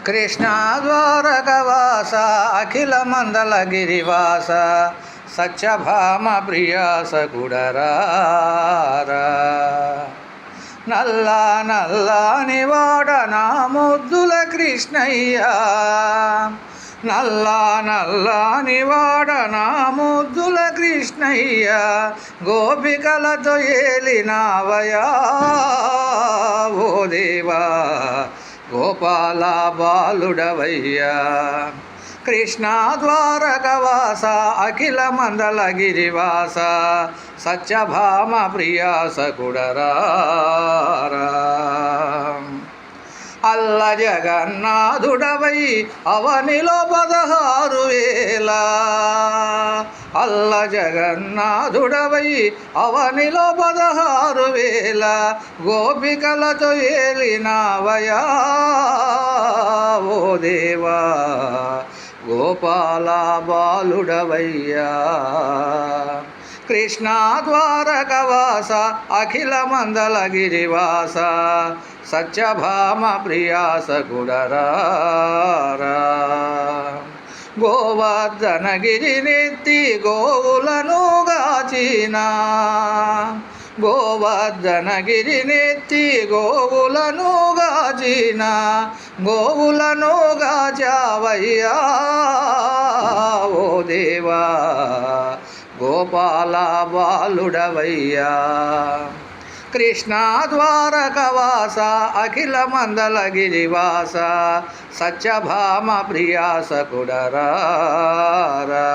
కృష్ణ ద్వారకవాస అఖిల మందల గిరివాస సత్యభామ ప్రియాస గుడరారా. నల్లా నల్లాని వాడ నా ముద్దుల కృష్ణయ్య, నల్లా నల్లాని వాడ నా ముద్దుల కృష్ణయ్య, గోపికలతో ఏలినావయా ఓ దేవా గోపాల బాలుడవయ్యా. కృష్ణ ద్వారకవాస అఖిల మందల గిరివాస సత్యభామ ప్రియాస గుడరారా. అల్ల జగన్నాథుడవై అవనిలో 16,000, అల్ల జగన్నాథుడవై అవనిలో 16,000 గోపికలతో ఏలినావయా ఓ దేవా గోపాల బాలుడవయ్యా. కృష్ణ ద్వారకవాస అఖిల మందల గిరివాస సత్యభామ ప్రియాస గుడరారా. గోవర్ధనగిరినెత్తి గోవులను గాచిన, గోవర్ధనగిరినెత్తి గోవులను గాచిన, గోవులను గాచావయ్యా ఓ దేవా గోపాల బాలుడవయ్యా. కృష్ణ ద్వారకవాస అఖిల మందల గిరివాస సత్యభామ ప్రియాస గుడరారా.